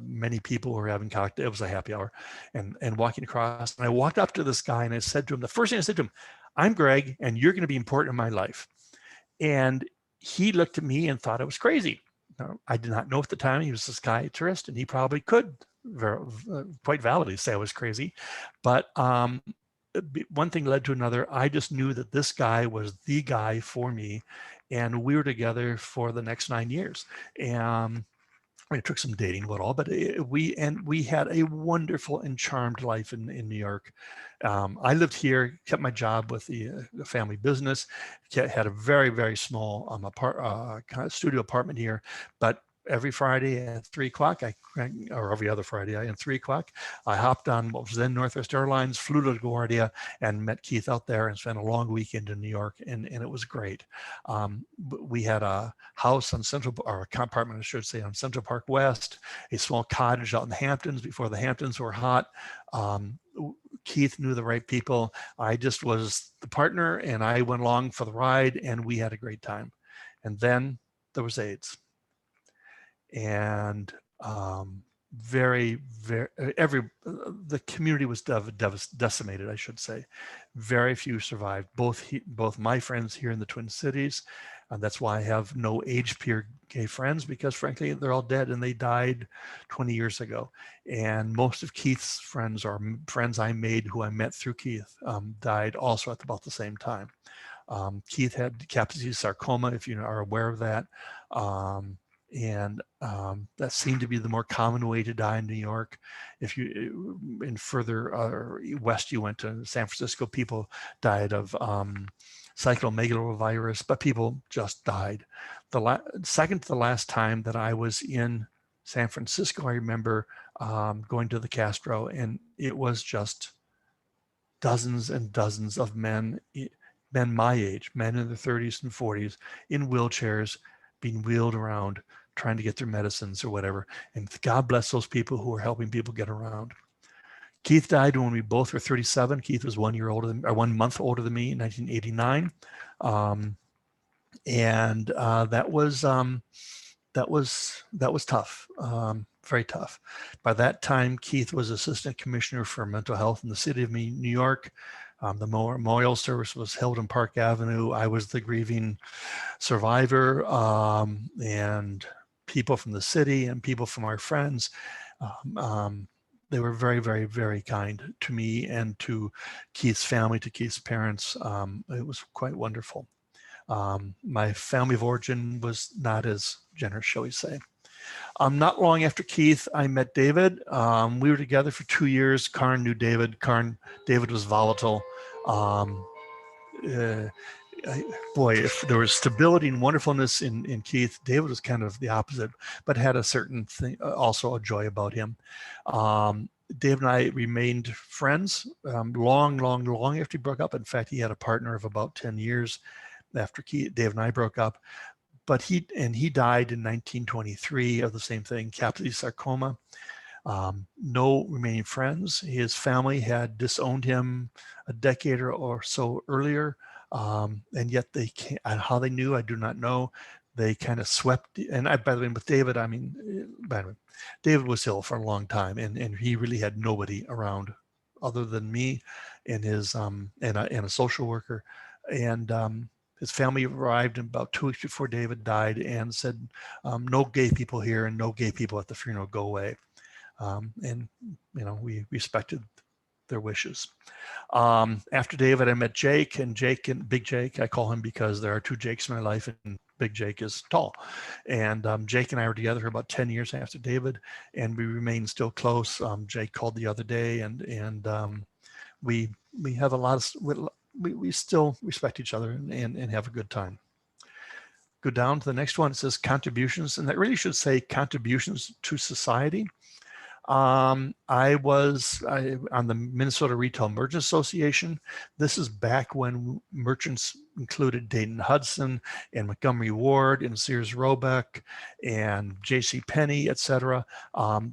Speaker 8: many people who were having cocktails. It was a happy hour, and walking across. And I walked up to this guy and I said to him, the first thing I said to him, "I'm Greg, and you're going to be important in my life." And he looked at me and thought I was crazy. Now, I did not know at the time he was a psychiatrist, and he probably could quite validly say I was crazy. But one thing led to another. I just knew that this guy was the guy for me, and we were together for the next 9 years. And it took some dating, what all, but we had a wonderful and charmed life in New York. I lived here, kept my job with the family business, had a very, very small kind of studio apartment here, but every Friday at 3 o'clock, or every other Friday at 3 o'clock, I hopped on what was then Northwest Airlines, flew to LaGuardia, and met Keith out there and spent a long weekend in New York, and it was great. We had a house on or a apartment, I should say, on Central Park West, a small cottage out in the Hamptons before the Hamptons were hot. Keith knew the right people. I just was the partner, and I went along for the ride, and we had a great time. And then there was AIDS. And the community was decimated, I should say. Very few survived. Both my friends here in the Twin Cities, and that's why I have no age peer gay friends, because frankly they're all dead, and they died 20 years ago. And most of Keith's friends, or friends I made who I met through Keith, died also at about the same time. Keith had Kaposi sarcoma, if you are aware of that. And that seemed to be the more common way to die in New York. If you in further west you went to San Francisco, people died of cytomegalovirus, but people just died. Second to the last time that I was in San Francisco, I remember going to the Castro, and it was just dozens and dozens of men my age, men in their 30s and 40s, in wheelchairs, being wheeled around, trying to get their medicines or whatever. And God bless those people who are helping people get around. Keith died when we both were 37. Keith was 1 year older than, or 1 month older than me in 1989. That was tough, very tough. By that time, Keith was assistant commissioner for mental health in the city of New York. The memorial service was held in Park Avenue. I was the grieving survivor, and people from the city and people from our friends, they were very, very, very kind to me and to Keith's family, to Keith's parents. It was quite wonderful. My family of origin was not as generous, shall we say. Not long after Keith, I met David. We were together for 2 years. Karn knew David. David was volatile. Boy, if there was stability and wonderfulness in Keith, David was kind of the opposite, but had a certain thing, also a joy about him. Dave and I remained friends long after he broke up. In fact, he had a partner of about 10 years after Dave and I broke up. But he died in 1923 of the same thing, Kaposi sarcoma. No remaining friends. His family had disowned him a decade or so earlier, and yet they can't. How they knew, I do not know. They kind of swept. And by the way, with David, I mean, by the way, David was ill for a long time, and he really had nobody around other than me and his and a social worker, and his family arrived about 2 weeks before David died and said, no gay people here and no gay people at the funeral, go away. And, you know, we respected their wishes. After David, I met Jake, and Big Jake, I call him because there are two Jakes in my life, and Big Jake is tall. And Jake and I were together for about 10 years after David, and we remain still close. Jake called the other day, and we have a lot of, we still respect each other and have a good time. Go down to the next one. It says contributions, and that really should say contributions to society. I was on the Minnesota Retail Merchants Association. This is back when merchants included Dayton Hudson and Montgomery Ward and Sears Roebuck and J.C. Penney, etc.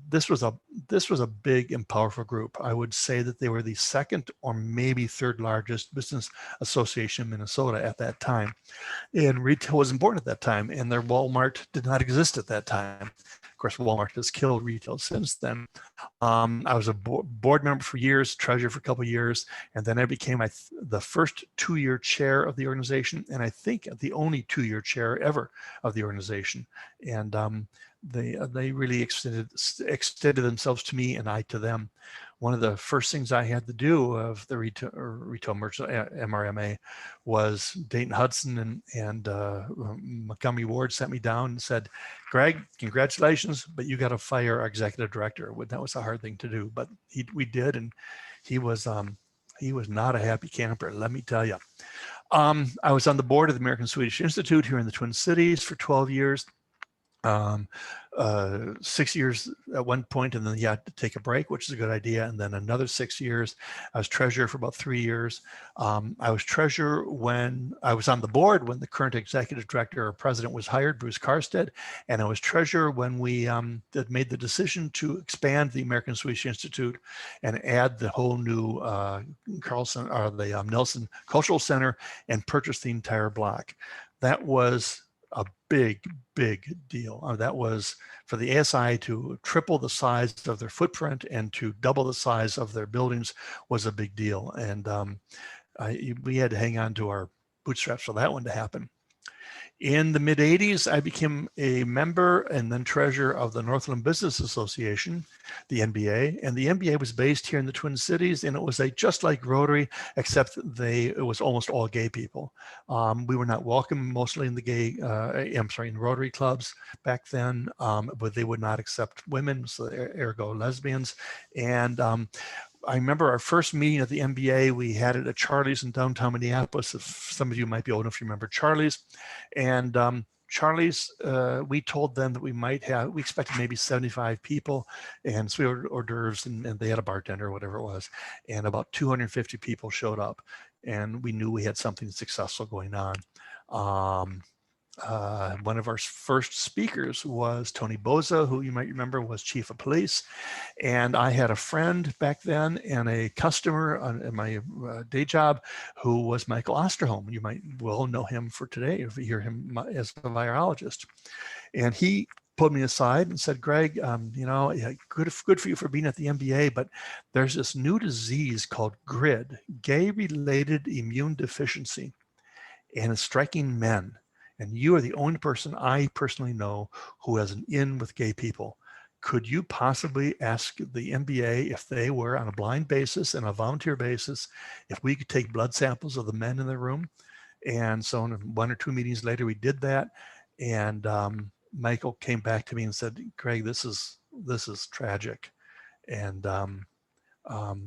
Speaker 8: This was a big and powerful group. I would say that they were the second or maybe third largest business association in Minnesota at that time. And retail was important at that time, and their Walmart did not exist at that time. Of course, Walmart has killed retail since then. I was a board member for years, treasurer for a couple of years, and then I became the first 2-year chair of the organization, and I think the only 2-year chair ever of the organization. And they really extended themselves to me and I to them. One of the first things I had to do of the retail merchant MRMA was Dayton Hudson and Montgomery Ward sent me down and said, Greg, congratulations, but you got to fire our executive director. That was a hard thing to do, but we did, and he was not a happy camper, let me tell you. I was on the board of the American Swedish Institute here in the Twin Cities for 12 years. 6 years at one point, and then you had to take a break, which is a good idea. And then another 6 years. I was treasurer for about 3 years. I was treasurer when I was on the board when the current executive director or president was hired, Bruce Karstead, and I was treasurer when we made the decision to expand the American Swedish Institute and add the whole new Nelson Cultural Center and purchase the entire block. That was a big deal. That was for the ASI to triple the size of their footprint and to double the size of their buildings was a big deal. And we had to hang on to our bootstraps for that one to happen. In the mid 80s, I became a member and then treasurer of the Northland Business Association, the NBA. And the NBA was based here in the Twin Cities, and it was just like Rotary, except it was almost all gay people. We were not welcome mostly in in Rotary clubs back then, but they would not accept women, so ergo lesbians. And I remember our first meeting at the NBA, we had it at Charlie's in downtown Minneapolis. If some of you might be old enough to remember Charlie's. And Charlie's, we told them that we expected maybe 75 people. And so we ordered hors d'oeuvres, and they had a bartender or whatever it was. And about 250 people showed up. And we knew we had something successful going on. One of our first speakers was Tony Boza, who you might remember was chief of police. And I had a friend back then and a customer in my day job who was Michael Osterholm. You might well know him for today if you hear him as a virologist. And he pulled me aside and said, Greg, yeah, good for you for being at the MBA, but there's this new disease called GRID, gay-related immune deficiency, and it's striking men. And you are the only person I personally know who has an in with gay people. Could you possibly ask the MBA if they were on a blind basis and a volunteer basis, if we could take blood samples of the men in the room? And so in 1 or 2 meetings later, we did that. And Michael came back to me and said, Greg, this is tragic. And the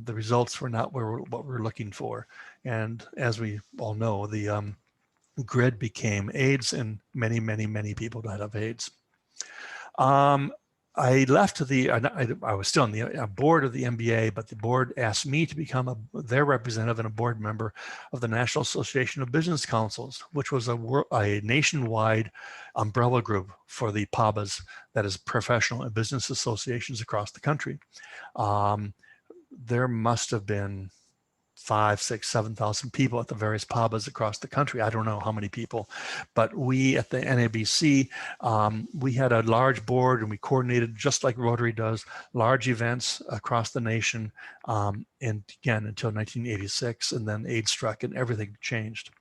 Speaker 8: results were not what we're looking for. And as we all know, the GRID became AIDS, and many, many, many people died of AIDS. I left I was still on the board of the MBA, but the board asked me to become their representative and a board member of the National Association of Business Councils, which was a nationwide umbrella group for the PABAs, that is professional and business associations across the country. There must have been 5, 6, 7,000 people at the various PABAs across the country. I don't know how many people, but we at the NABC, we had a large board and we coordinated, just like Rotary does, large events across the nation. And again, until 1986, and then AIDS struck and everything changed.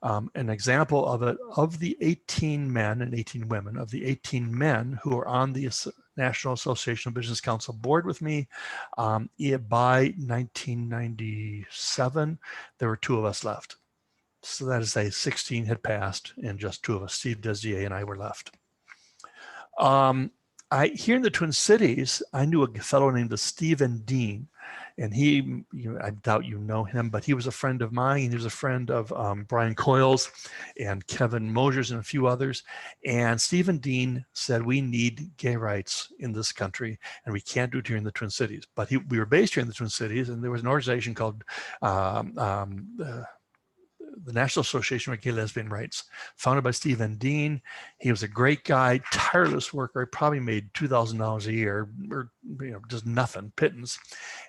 Speaker 8: An example of it, of the 18 men and 18 women, of the 18 men who are on the National Association of Business Council board with me, by 1997, there were 2 of us left. So that is, 16 had passed and just 2 of us, Steve Desdier and I, were left. Here in the Twin Cities, I knew a fellow named Stephen Dean, and he, I doubt you know him, but he was a friend of mine. He was a friend of Brian Coyles and Kevin Mosers and a few others. And Stephen Dean said, we need gay rights in this country, and we can't do it here in the Twin Cities. But we were based here in the Twin Cities, and there was an organization called the National Association for Gay Lesbian Rights, founded by Stephen Dean. He was a great guy, tireless worker. He probably made $2,000 a year, or just nothing, pittance.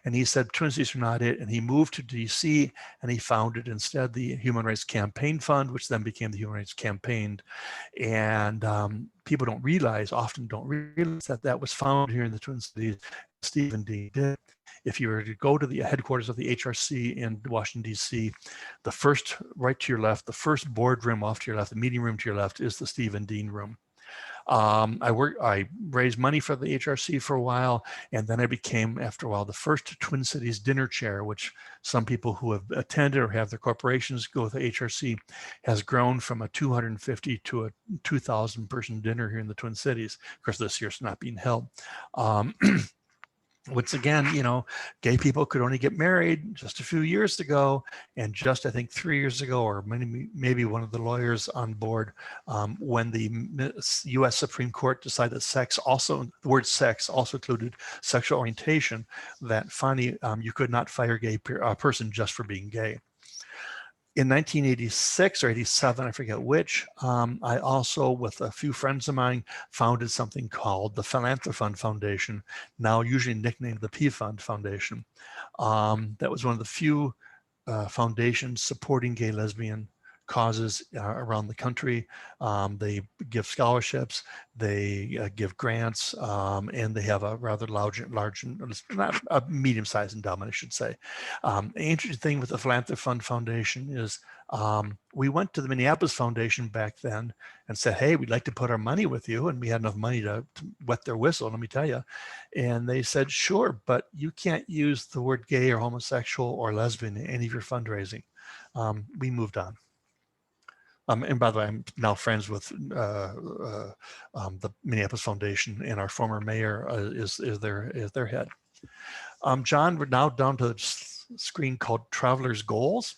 Speaker 8: And he said Twin Cities are not it. And he moved to DC, and he founded instead the Human Rights Campaign Fund, which then became the Human Rights Campaign. And people often don't realize that that was founded here in the Twin Cities. Stephen Dean did. If you were to go to the headquarters of the HRC in Washington, D.C., the first, right to your left, the first boardroom off to your left, the meeting room to your left, is the Stephen Dean room. I raised money for the HRC for a while, and then I became, after a while, the first Twin Cities dinner chair, which some people who have attended or have their corporations go with the HRC, has grown from a 250 to a 2,000 person dinner here in the Twin Cities. Of course, this year's not being held. Once again, gay people could only get married just a few years ago, and just, I think, 3 years ago, or maybe one of the lawyers on board, when the U.S. Supreme Court decided that the word sex also included sexual orientation, that finally you could not fire a person just for being gay. In 1986 or 87, I forget which, I also, with a few friends of mine, founded something called the Philanthropund Foundation, now usually nicknamed the P-Fund Foundation. That was one of the few foundations supporting gay lesbian causes around the country. They give scholarships, they give grants, and they have a rather large, not a medium-sized endowment, I should say. The interesting thing with the Philanthropund Foundation is we went to the Minneapolis Foundation back then and said, hey, we'd like to put our money with you. And we had enough money to wet their whistle, let me tell you. And they said, sure, but you can't use the word gay or homosexual or lesbian in any of your fundraising. We moved on. And by the way, I'm now friends with the Minneapolis Foundation, and our former mayor is their head. John, we're now down to a screen called Traveler's Goals.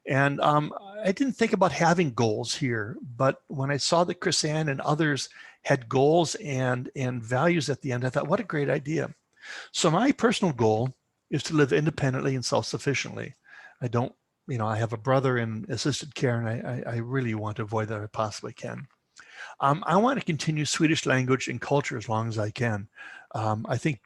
Speaker 8: And I didn't think about having goals here, but when I saw that Chris Ann and others had goals and values at the end, I thought, what a great idea. So my personal goal is to live independently and self-sufficiently. I don't I have a brother in assisted care, and I really want to avoid that if I possibly can. I want to continue Swedish language and culture as long as I can. I think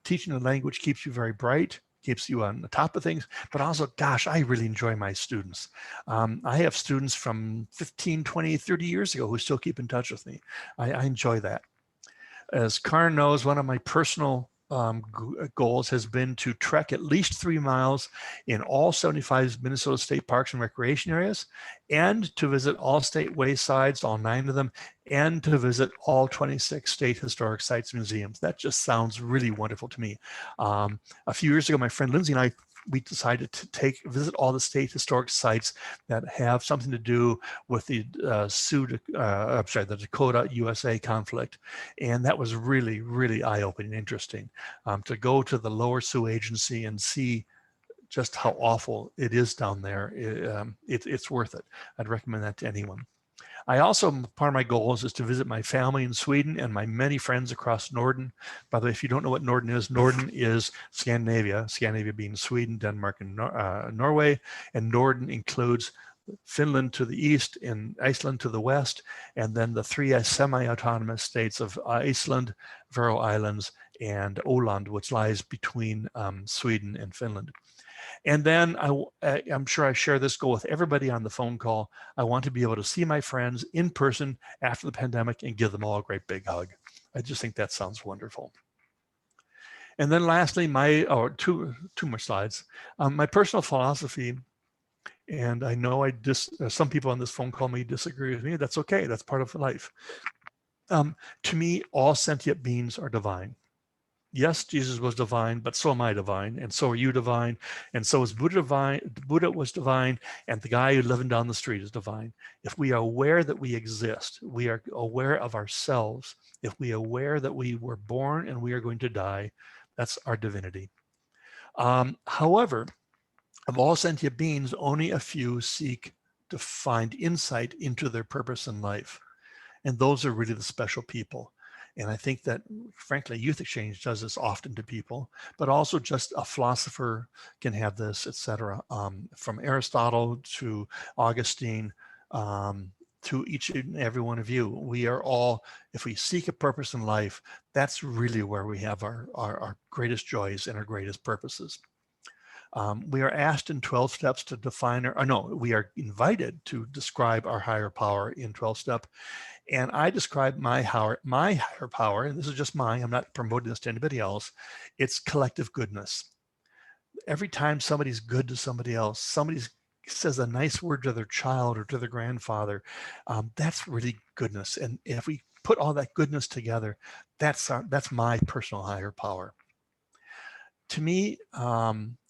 Speaker 8: teaching the language keeps you very bright, keeps you on the top of things, but also, gosh, I really enjoy my students. I have students from 15, 20, 30 years ago who still keep in touch with me. I enjoy that. As Karen knows, one of my personal goals has been to trek at least 3 miles in all 75 Minnesota state parks and recreation areas, and to visit all state waysides, all 9 of them, and to visit all 26 state historic sites and museums. That just sounds really wonderful to me. A few years ago, my friend Lindsay and I, we decided to visit all the state historic sites that have something to do with the the Dakota USA conflict. And that was really, really eye-opening and interesting. To go to the Lower Sioux Agency and see just how awful it is down there, it's worth it. I'd recommend that to anyone. I also, part of my goals is to visit my family in Sweden and my many friends across Norden. By the way, if you don't know what Norden is Scandinavia, Scandinavia being Sweden, Denmark, and Norway, and Norden includes Finland to the east and Iceland to the west, and then the 3 semi-autonomous states of Iceland, Faroe Islands, and Åland, which lies between Sweden and Finland. And then I'm sure I share this goal with everybody on the phone call. I want to be able to see my friends in person after the pandemic and give them all a great big hug. I just think that sounds wonderful. And then lastly, two more slides. My personal philosophy, and I know some people on this phone call may disagree with me. That's okay. That's part of life. To me, all sentient beings are divine. Yes, Jesus was divine, but so am I divine, and so are you divine, and so is Buddha divine. Buddha was divine, and the guy who's living down the street is divine. If we are aware that we exist, we are aware of ourselves, if we are aware that we were born and we are going to die, that's our divinity. However, of all sentient beings, only a few seek to find insight into their purpose in life. And those are really the special people. And I think that, frankly, youth exchange does this often to people, but also just a philosopher can have this, etc. From Aristotle to Augustine, to each and every one of you. We are all, if we seek a purpose in life, that's really where we have our greatest joys and our greatest purposes. We are asked in 12 steps to define we are invited to describe our higher power in 12 step. And I describe my higher power, and this is just mine, I'm not promoting this to anybody else, it's collective goodness. Every time somebody's good to somebody else, somebody says a nice word to their child or to their grandfather, that's really goodness. And if we put all that goodness together, that's my personal higher power. To me,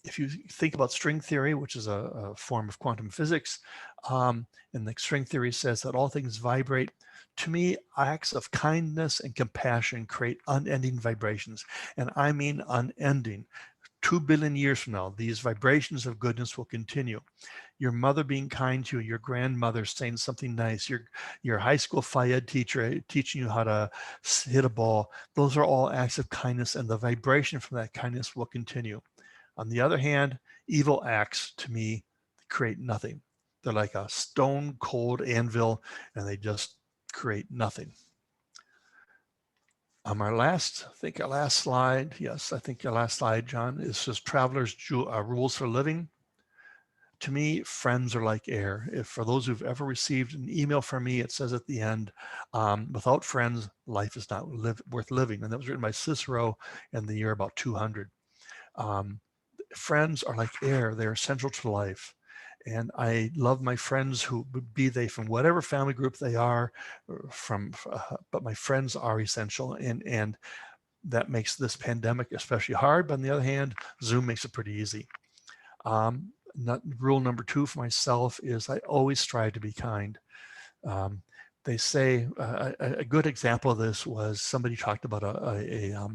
Speaker 8: if you think about string theory, which is a form of quantum physics, and the string theory says that all things vibrate, to me, acts of kindness and compassion create unending vibrations. And I mean unending. 2 billion years from now, these vibrations of goodness will continue. Your mother being kind to you, your grandmother saying something nice, your high school phy-ed teacher teaching you how to hit a ball, those are all acts of kindness, and the vibration from that kindness will continue. On the other hand, evil acts, to me, create nothing. They're like a stone cold anvil, and they just create nothing. Our last slide, yes, I think our last slide, John, is just travelers' rules for living. To me, friends are like air. If for those who've ever received an email from me, it says at the end, without friends, life is not worth living. And that was written by Cicero in the year about 200. Friends are like air. They're essential to life. And I love my friends, who be they from whatever family group they are, but my friends are essential, and that makes this pandemic especially hard. But on the other hand, Zoom makes it pretty easy. Rule number 2 for myself is I always strive to be kind. They say a good example of this was somebody talked about a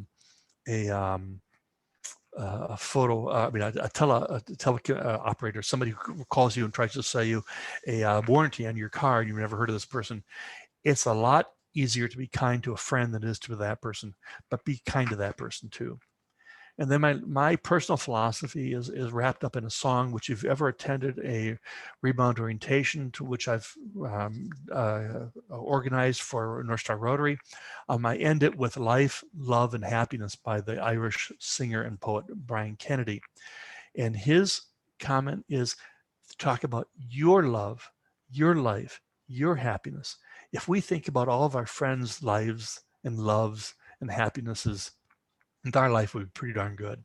Speaker 8: operator, somebody who calls you and tries to sell you a warranty on your car, and you've never heard of this person. It's a lot easier to be kind to a friend than it is to that person, but be kind to that person too. And then my personal philosophy is wrapped up in a song, which if you've ever attended a rebound orientation to which I've organized for North Star Rotary, I end it with Life, Love, and Happiness by the Irish singer and poet Brian Kennedy. And his comment is to talk about your love, your life, your happiness. If we think about all of our friends' lives and loves and happinesses, our life would be pretty darn good.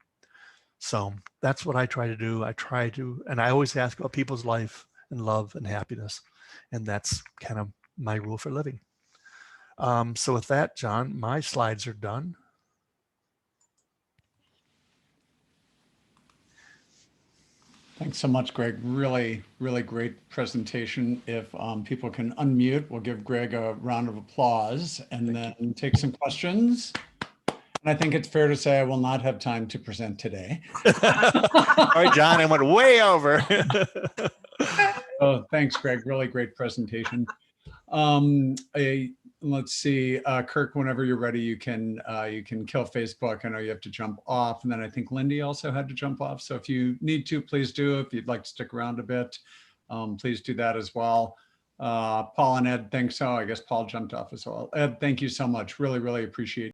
Speaker 8: So that's what I try to do. And I always ask about people's life and love and happiness. And that's kind of my rule for living. So with that, John, my slides are done.
Speaker 2: Thanks so much, Greg. Really, really great presentation. If people can unmute, we'll give Greg a round of applause and then take some questions. And I think it's fair to say I will not have time to present today.
Speaker 8: All right, John, I went way over.
Speaker 2: Oh, thanks, Greg. Really great presentation. Let's see, Kirk, whenever you're ready, you can kill Facebook. I know you have to jump off. And then I think Lindy also had to jump off. So if you need to, please do. If you'd like to stick around a bit, please do that as well. Paul and Ed, thanks. Oh, I guess Paul jumped off as well. Ed, thank you so much. Really, really appreciate